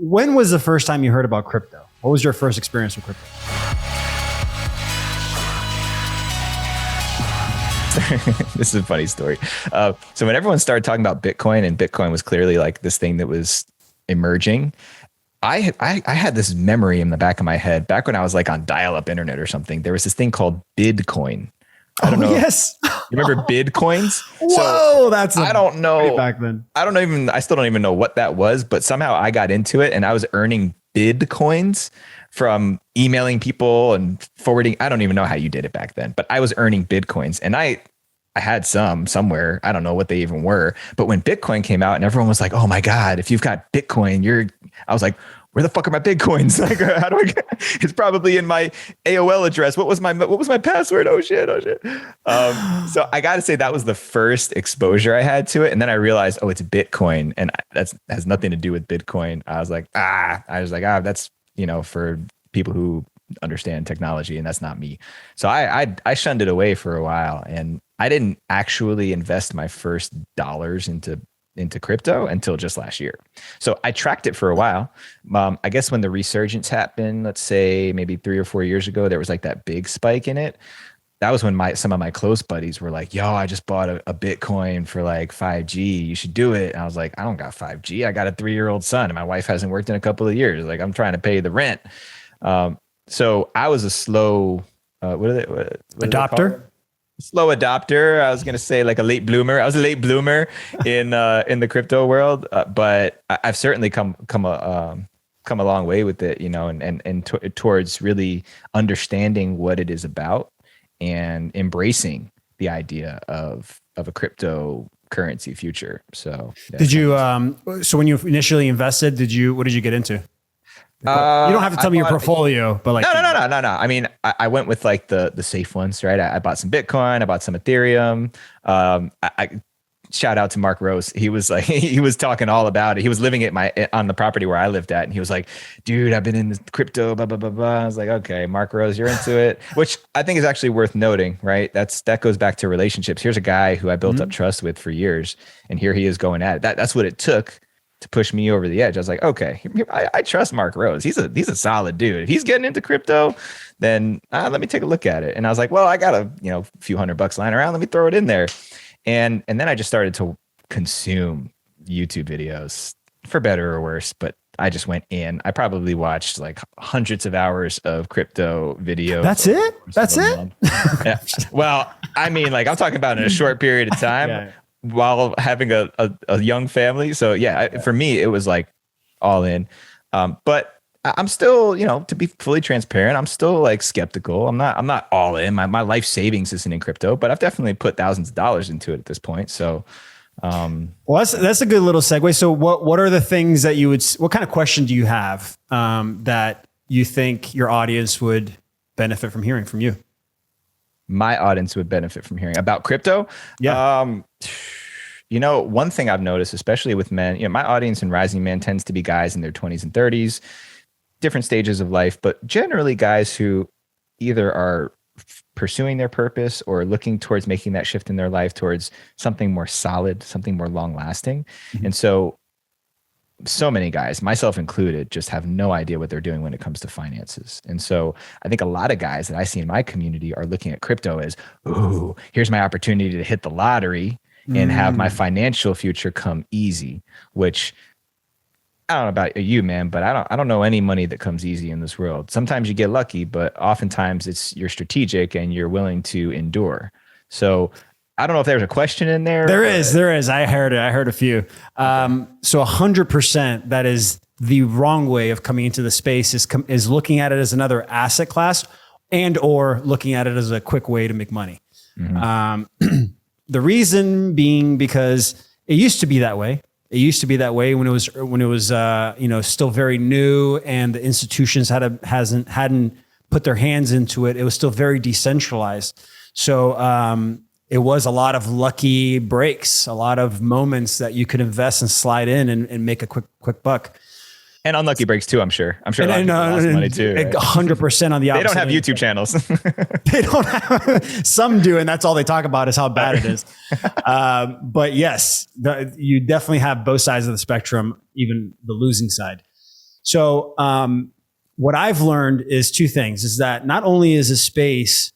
when was the first time you heard about crypto? What was your first experience with crypto? This is a funny story. So when everyone started talking about Bitcoin, and Bitcoin was clearly like this thing that was emerging, I had this memory in the back of my head back when I was like on dial-up internet or something. There was this thing called Bitcoin. I don't know. Yes. You remember Bitcoins? Whoa, that's I don't know. back then. I still don't even know what that was, but somehow I got into it and I was earning Bitcoins from emailing people and forwarding. I don't even know how you did it back then, but I was earning Bitcoins, and I had some somewhere. I don't know what they even were, but when Bitcoin came out and everyone was like, oh my God, if you've got Bitcoin, I was like, where the fuck are my Bitcoins? Like, how do I get, it's probably in my AOL address. What was my password? Oh shit. So I got to say that was the first exposure I had to it. And then I realized, oh, it's Bitcoin. And that has nothing to do with Bitcoin. I was like, that's, for people who understand technology, and that's not me. So I shunned it away for a while, and I didn't actually invest my first dollars into crypto until just last year. So I tracked it for a while. I guess when the resurgence happened, let's say maybe 3 or 4 years ago, there was like that big spike in it. That was when some of my close buddies were like, yo, I just bought a Bitcoin for like 5G. You should do it. And I was like, I don't got 5G. I got a 3-year-old son and my wife hasn't worked in a couple of years. Like, I'm trying to pay the rent. So I was a slow, adopter. Slow adopter. I was going to say like a late bloomer. I was a late bloomer in the crypto world, but I've certainly come a long way with it, and towards really understanding what it is about and embracing the idea of a cryptocurrency future. So did you, so when you initially invested, what did you get into? You don't have to tell me your portfolio, but like no. I mean, I went with like the safe ones, right? I bought some Bitcoin, I bought some Ethereum. I shout out to Mark Rose. He was like, he was talking all about it. He was living on the property where I lived at, and he was like, dude, I've been in crypto, blah blah blah blah. I was like, okay, Mark Rose, you're into it, which I think is actually worth noting, right? That goes back to relationships. Here's a guy who I built up trust with for years, and here he is going at it. That's what it took to push me over the edge. I was like, okay, I trust Mark Rose. He's a solid dude. If he's getting into crypto, then let me take a look at it. And I was like, well, I got a few $100 lying around. Let me throw it in there. And then I just started to consume YouTube videos, for better or worse. But I just went in. I probably watched like hundreds of hours of crypto videos. That's it? That's it? Yeah. Well, I mean, like I'm talking about in a short period of time. Yeah. While having a young family. So for me, it was like all in. But I'm still, to be fully transparent, I'm still like skeptical. I'm not all in. My life savings isn't in crypto, but I've definitely put thousands of dollars into it at this point. So, well, that's a good little segue. So what are the things that what kind of question do you have, that you think your audience would benefit from hearing from you? My audience would benefit from hearing about crypto. Yeah. One thing I've noticed, especially with men, my audience in Rising Man tends to be guys in their 20s and 30s, different stages of life, but generally guys who either are pursuing their purpose or looking towards making that shift in their life towards something more solid, something more long lasting. Mm-hmm. And so many guys, myself included, just have no idea what they're doing when it comes to finances. And so I think a lot of guys that I see in my community are looking at crypto as, ooh, here's my opportunity to hit the lottery and have my financial future come easy, which I don't know about you, man, but I don't know any money that comes easy in this world. Sometimes you get lucky, but oftentimes you're strategic and you're willing to endure. So I don't know if there's a question in there. There is. I heard it. I heard a few. So 100%, that is the wrong way of coming into the space is looking at it as another asset class and or looking at it as a quick way to make money. Mm-hmm. The reason being because it used to be that way. It used to be that way when it was still very new and the institutions hadn't put their hands into it. It was still very decentralized. So it was a lot of lucky breaks, a lot of moments that you could invest and slide in and make a quick buck. And unlucky breaks too, I'm sure. A lot of people lost money too. Right? 100% on the opposite. They don't have YouTube channels. They don't have, some do, and that's all they talk about is how bad it is. But yes, you definitely have both sides of the spectrum, even the losing side. So what I've learned is two things: is that not only is a space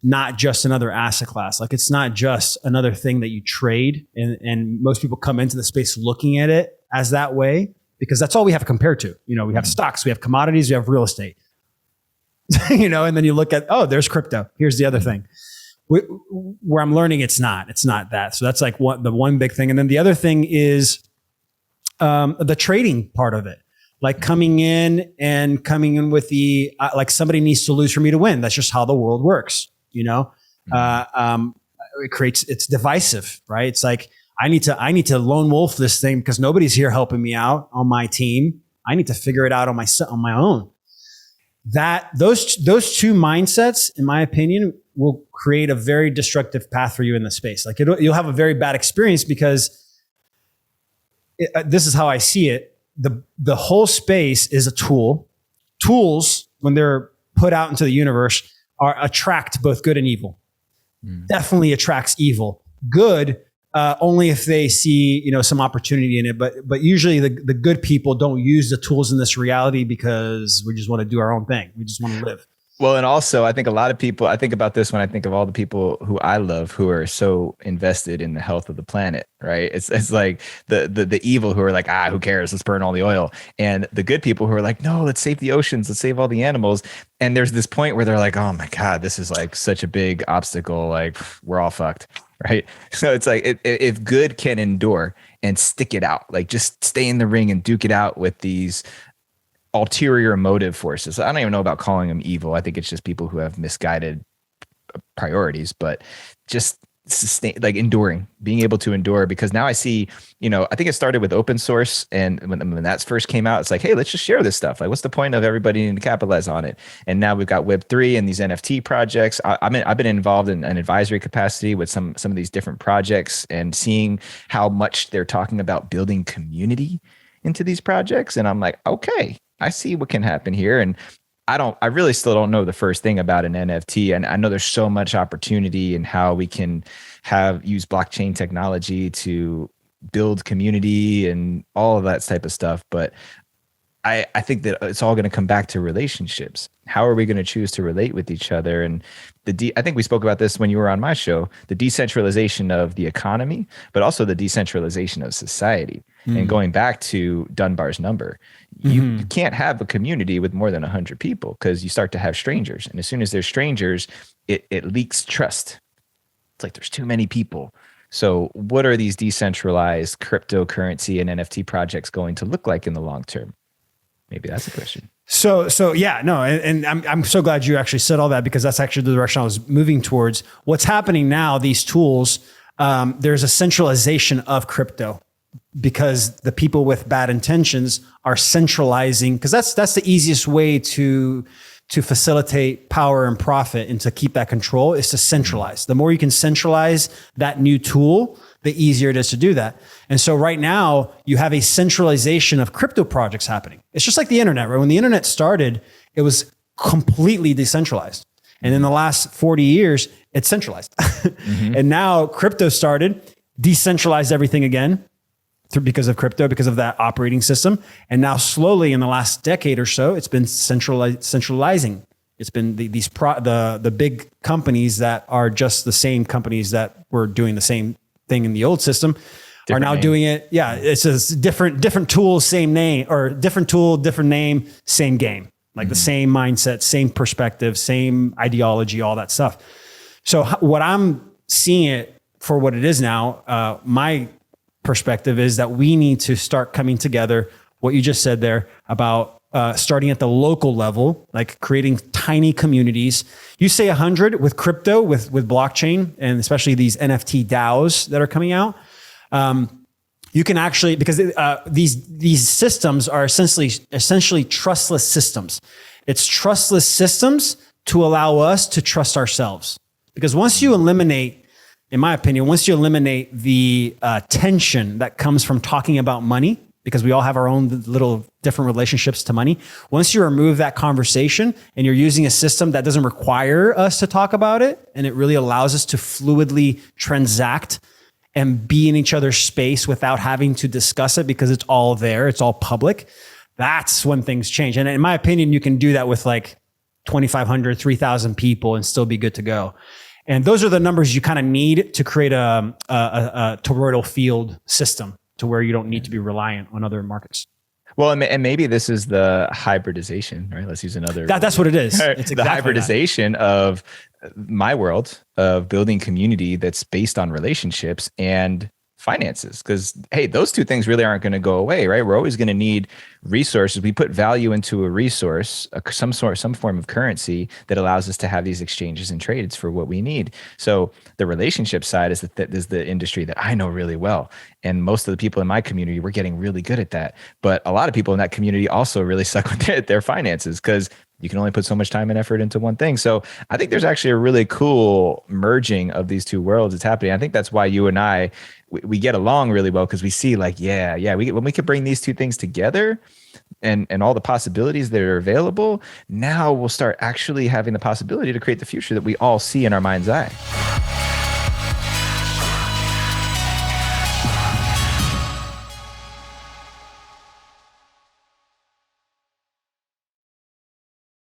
not just another asset class, like it's not just another thing that you trade, and most people come into the space looking at it as that way because that's all we have compared to. You know, we have stocks, we have commodities, we have real estate. You know, and then you look at, oh, there's crypto. Here's the other thing. Where I'm learning it's not that. So that's like the one big thing. And then the other thing is the trading part of it. Like coming in with the, like somebody needs to lose for me to win. That's just how the world works. You know, it's divisive, right? It's like, I need to lone wolf this thing because nobody's here helping me out on my team. I need to figure it out on my own. That those two mindsets, in my opinion, will create a very destructive path for you in the space. Like you'll have a very bad experience because this is how I see it. The whole space is a tool. Tools, when they're put out into the universe, attract both good and evil. Definitely attracts evil. Good, only if they see, you know, some opportunity in it. But usually the good people don't use the tools in this reality because we just want to do our own thing. We just want to live. Well, and also I think a lot of people, I think about this when I think of all the people who I love who are so invested in the health of the planet, right? It's like the evil who are like, who cares? Let's burn all the oil. And the good people who are like, no, let's save the oceans. Let's save all the animals. And there's this point where they're like, oh my God, this is like such a big obstacle. Like we're all fucked. Right. So it's like, if good can endure and stick it out, like just stay in the ring and duke it out with these ulterior motive forces. I don't even know about calling them evil. I think it's just people who have misguided priorities, but just sustain, like enduring, being able to endure. Because now I see, you know, I think it started with open source, and when that first came out, it's like, hey, let's just share this stuff. Like, what's the point of everybody needing to capitalize on it? And now we've got Web3 and these NFT projects. I've been involved in an advisory capacity with some of these different projects and seeing how much they're talking about building community into these projects. And I'm like, okay, I see what can happen here. And I really still don't know the first thing about an NFT. And I know there's so much opportunity in how we can use blockchain technology to build community and all of that type of stuff. But I think that it's all going to come back to relationships. How are we going to choose to relate with each other? And I think we spoke about this when you were on my show, the decentralization of the economy, but also the decentralization of society. And going back to Dunbar's number, you can't have a community with more than 100 people because you start to have strangers. And as soon as there's strangers, it leaks trust. It's like there's too many people. So what are these decentralized cryptocurrency and NFT projects going to look like in the long term? Maybe that's a question. So yeah, no, and I'm so glad you actually said all that, because that's actually the direction I was moving towards. What's happening now, these tools, there's a centralization of crypto because the people with bad intentions are centralizing, because that's the easiest way to facilitate power and profit and to keep that control is to centralize. The more you can centralize that new tool, the easier it is to do that. And so right now you have a centralization of crypto projects happening. It's just like the internet, right? When the internet started, it was completely decentralized. And in the last 40 years, it's centralized. And now crypto started, decentralized everything again because of crypto, because of that operating system. And now slowly in the last decade or so, it's been centralizing. It's been the big companies that are just the same companies that were doing the same thing in the old system are now doing it. Yeah. It's just different tool, same name, or different tool, different name, same game, like the same mindset, same perspective, same ideology, all that stuff. So what I'm seeing it for what it is now, my perspective is that we need to start coming together. What you just said there about starting at the local level, like creating tiny communities. You say 100 with crypto, with blockchain, and especially these NFT DAOs that are coming out. You can actually, because these systems are essentially trustless systems. It's trustless systems to allow us to trust ourselves. Because once you eliminate, in my opinion, once you eliminate the tension that comes from talking about money, because we all have our own little different relationships to money. Once you remove that conversation and you're using a system that doesn't require us to talk about it, and it really allows us to fluidly transact and be in each other's space without having to discuss it because it's all there, it's all public, That's when things change. And in my opinion, you can do that with like 2,500, 3,000 people and still be good to go. And those are the numbers you kind of need to create a toroidal field system to where you don't need to be reliant on other markets. Well, and maybe this is the hybridization, right? Let's use another. That's what it is. It's exactly the hybridization of my world of building community that's based on relationships and finances. Because, hey, those two things really aren't going to go away, right? We're always going to need resources. We put value into a resource, some form of currency that allows us to have these exchanges and trades for what we need. So the relationship side is the industry that I know really well. And most of the people in my community, we're getting really good at that. But a lot of people in that community also really suck with their finances because you can only put so much time and effort into one thing. So I think there's actually a really cool merging of these two worlds that's happening. I think that's why you and I, we get along really well, because we see like, when we could bring these two things together and all the possibilities that are available, now we'll start actually having the possibility to create the future that we all see in our mind's eye.